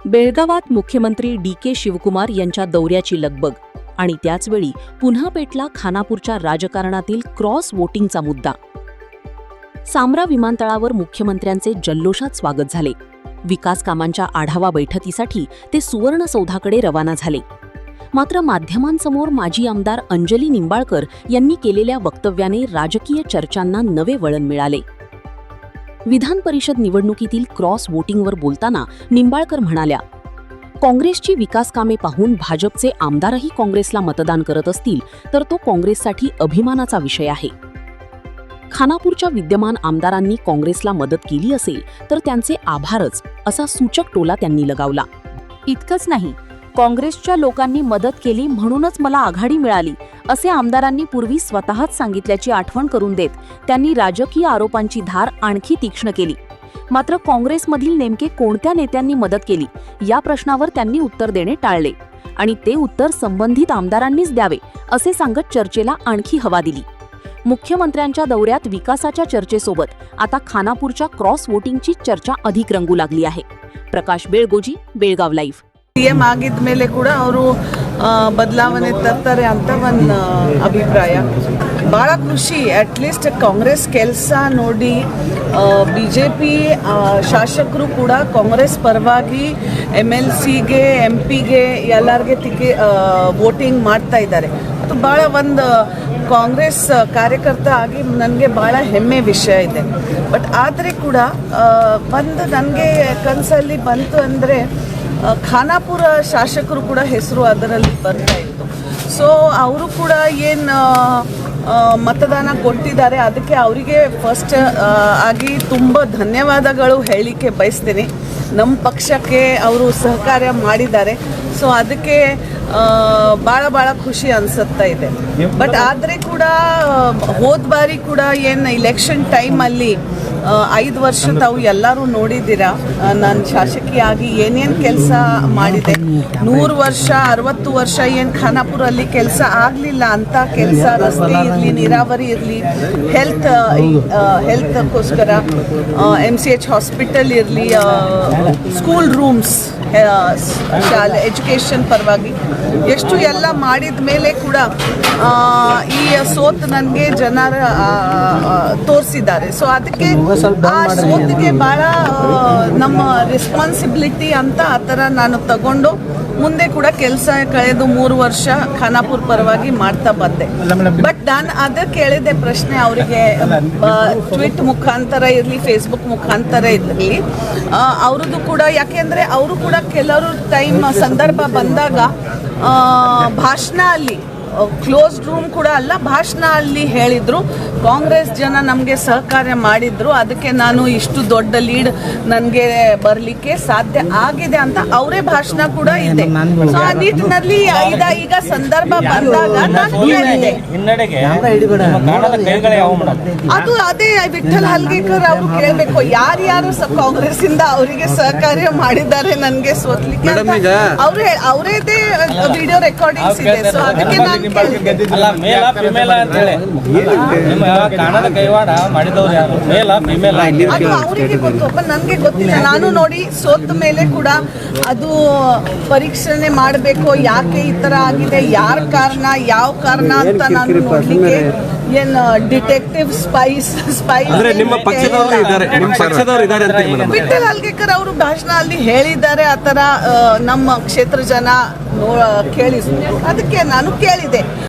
बेळगावात मुख्यमंत्री डी.के. शिवकुमार यांच्या दौऱ्याची लगबग आणि त्याचवेळी पुन्हा पेटला खानापूरच्या राजकारणातील क्रॉस वोटिंगचा मुद्दा. सांब्रा विमानतळावर मुख्यमंत्र्यांचे जल्लोषात स्वागत झाले. विकास कामांच्या आढावा बैठकीसाठी ते सुवर्णसौधाकडे रवाना झाले. मात्र माध्यमांसमोर माजी आमदार अंजली निंबाळकर यांनी केलेल्या वक्तव्याने राजकीय चर्चांना नवे वळण मिळाले. विधान परिषद निवडणुकीतील क्रॉस वोटिंगवर बोलताना निंबाळकर म्हणाल्या, काँग्रेसची विकास कामे पाहून भाजपचे आमदारही काँग्रेसला मतदान करत असतील तर तो काँग्रेससाठी अभिमानाचा विषय आहे. खानापूरच्या विद्यमान आमदारांनी काँग्रेसला मदत केली असेल तर त्यांचे आभारच, असा सूचक टोला त्यांनी लगावला. इतकंच नाही, काँग्रेसच्या लोकांनी मदत केली म्हणूनच मला आघाडी मिळाली, असे आमदारांनी पूर्वी स्वतःच सांगितल्याची आठवण करून देत त्यांनी राजकीय आरोपांची धार आणखी तीक्ष्ण केली. मात्र काँग्रेसमधील नेमके कोणत्या नेत्यांनी मदत केली या प्रश्नावर त्यांनी उत्तर देणे टाळले आणि ते उत्तर संबंधित आमदारांनीच द्यावे, असे सांगत चर्चेला आणखी हवा दिली. मुख्यमंत्र्यांच्या दौऱ्यात विकासाच्या चर्चेसोबत आता खानापूरच्या क्रॉस वोटिंगची चर्चा अधिक रंगू लागली आहे. प्रकाश बेळगोजी, बेळगाव लाईव्ह. ಸಿಎಂ ಆಗಿದ ಮೇಲೆ ಕೂಡ ಅವರು ಬದಲಾವಣೆ ತರ್ತಾರೆ ಅಂತ ಒಂದು ಅಭಿಪ್ರಾಯ. ಭಾಳ ಖುಷಿ. ಅಟ್ಲೀಸ್ಟ್ ಕಾಂಗ್ರೆಸ್ ಕೆಲಸ ನೋಡಿ BJP ಶಾಸಕರು ಕೂಡ ಕಾಂಗ್ರೆಸ್ ಪರವಾಗಿ MLCಗೆ MP ಗೆ ಎಲ್ಲರಿಗೆ ವೋಟಿಂಗ್ ಮಾಡ್ತಾ ಇದ್ದಾರೆ. ಅದು ಭಾಳ ಒಂದು ಕಾಂಗ್ರೆಸ್ ಕಾರ್ಯಕರ್ತ ಆಗಿ ನನಗೆ ಭಾಳ ಹೆಮ್ಮೆ ವಿಷಯ ಇದೆ. ಬಟ್ ಆದರೆ ಕೂಡ ಒಂದು ನನಗೆ ಕನಸಲ್ಲಿ ಬಂತು ಅಂದರೆ ಖಾನಾಪುರ ಶಾಸಕರು ಕೂಡ ಹೆಸರು ಅದರಲ್ಲಿ ಬರ್ತಾ ಇತ್ತು. ಸೊ ಅವರು ಕೂಡ ಏನು ಮತದಾನ ಕೊಟ್ಟಿದ್ದಾರೆ ಅದಕ್ಕೆ ಅವರಿಗೆ ಫಸ್ಟ್ ಆಗಿ ತುಂಬ ಧನ್ಯವಾದಗಳು ಹೇಳಲಿಕ್ಕೆ ಬಯಸ್ತೀನಿ. ನಮ್ಮ ಪಕ್ಷಕ್ಕೆ ಅವರು ಸಹಕಾರ ಮಾಡಿದ್ದಾರೆ. ಸೊ ಅದಕ್ಕೆ ಭಾಳ ಖುಷಿ ಅನಿಸುತ್ತಾ ಇದೆ. ಬಟ್ ಆದರೆ ಕೂಡ ಹೋದ ಬಾರಿ ಕೂಡ ಏನು ಇಲೆಕ್ಷನ್ ಟೈಮಲ್ಲಿ 5 ವರ್ಷ ತಾವು ಎಲ್ಲರೂ ನೋಡಿದ್ದೀರಾ ನಾನು ಶಾಸಕಿಯಾಗಿ ಏನೇನು ಕೆಲಸ ಮಾಡಿದೆ. 100 ವರ್ಷ 60 ವರ್ಷ ಏನು ಖಾನಾಪುರಲ್ಲಿ ಕೆಲಸ ಆಗಲಿಲ್ಲ ಅಂತ ಕೆಲಸ, ರಸ್ತೆ ಇರಲಿ, ನೀರಾವರಿ ಇರಲಿ, ಹೆಲ್ತ್ಗೋಸ್ಕರ MCH ಹಾಸ್ಪಿಟಲ್ ಇರಲಿ, ಸ್ಕೂಲ್ ರೂಮ್ಸ್, ಶಾಲೆ ಎಜುಕೇಷನ್ ಪರವಾಗಿ ಎಷ್ಟು ಎಲ್ಲ ಮಾಡಿದ ಮೇಲೆ ಕೂಡ ಈ ಸೋತ್ ನನಗೆ ಜನರ ತೋರಿಸಿದ್ದಾರೆ. ಸೊ ಅದಕ್ಕೆ ಆ ಸೋತಿಗೆ ಭಾಳ ನಮ್ಮ ರೆಸ್ಪಾನ್ಸಿಬಿಲಿಟಿ ಅಂತ ಆ ಥರ ನಾನು ತಗೊಂಡು ಮುಂದೆ ಕೂಡ ಕೆಲಸ ಕಳೆದು 3 ವರ್ಷ ಖಾನಾಪುರ ಪರವಾಗಿ ಮಾಡ್ತಾ ಬಂದೆ. ಬಟ್ ನಾನು ಅದೇ ಕೇಳಿದೆ ಪ್ರಶ್ನೆ ಅವರಿಗೆ, ಟ್ವಿಟ್ ಮುಖಾಂತರ ಇರಲಿ, ಫೇಸ್ಬುಕ್ ಮುಖಾಂತರ ಇರಲಿ, ಅವ್ರದ್ದು ಕೂಡ, ಯಾಕೆಂದರೆ ಅವರು ಕೂಡ ಕೆಲವರು ಟೈಮ್ ಸಂದರ್ಭ ಬಂದಾಗ ಭಾಷಣ ಅಲ್ಲಿ ಕ್ಲೋಸ್ಡ್ ರೂಮ್ ಕೂಡ ಅಲ್ಲ, ಭಾಷಣ ಅಲ್ಲಿ ಹೇಳಿದ್ರು ಕಾಂಗ್ರೆಸ್ ಜನ ನಮಗೆ ಸಹಕಾರ ಮಾಡಿದ್ರು, ಅದಕ್ಕೆ ನಾನು ಇಷ್ಟು ದೊಡ್ಡ ಲೀಡ್ ನನಗೆ ಬರಲಿಕ್ಕೆ ಸಾಧ್ಯ ಆಗಿದೆ ಅಂತ ಅವರೇ ಭಾಷಣ ಕೂಡ ಇದೆ. ಸೊ ಆ ನಿಟ್ಟಿನಲ್ಲಿ ಈಗ ಸಂದರ್ಭ ಬಂದಾಗ ನಾನು ಹೇಳಿದೆ. ಅದು ಅದೇ ವಿಠಲ್ ಹಲ್ಗೇಕರ್ ಅವರು ಕೇಳಬೇಕು, ಯಾರ್ಯಾರು ಕಾಂಗ್ರೆಸ್ ಇಂದ ಅವರಿಗೆ ಸಹಕಾರ್ಯ ಮಾಡಿದ್ದಾರೆ ನನಗೆ ಸೋತ್ಲಿಕ್ಕೆ ಅಂತ ಅವರೇದೇ ವಿಡಿಯೋ ರೆಕಾರ್ಡಿಂಗ್ಸ್ ಇದೆ. ಸೊ ಅದಕ್ಕೆ ನಾನು ಅದು ಅವರಿಗೆ ಗೊತ್ತು, ನನಗೆ ಗೊತ್ತಿಲ್ಲ. ನಾನು ನೋಡಿ ಸೋತ ಮೇಲೆ ಕೂಡ ಅದು ಪರೀಕ್ಷಣೆ ಮಾಡಬೇಕು, ಯಾಕೆ ಈ ತರ ಆಗಿದೆ, ಯಾರ ಕಾರಣ, ಯಾವ ಕಾರಣ ಅಂತ ನಾನು ನೋಡ್ಲಿಕ್ಕೆ ಏನು ಡಿಟೆಕ್ಟಿವ್ ಸ್ಪೈಸ್ ವಿಠಲ್ ಹಲ್ಗೇಕರ್ ಅವರು ಭಾಷಣ ಅಲ್ಲಿ ಹೇಳಿದ್ದಾರೆ. ಆ ಥರ ನಮ್ಮ ಕ್ಷೇತ್ರ ಜನ ಕೇಳಿದ್ರು, ಅದಕ್ಕೆ ನಾನು ಕೇಳಿದೆ.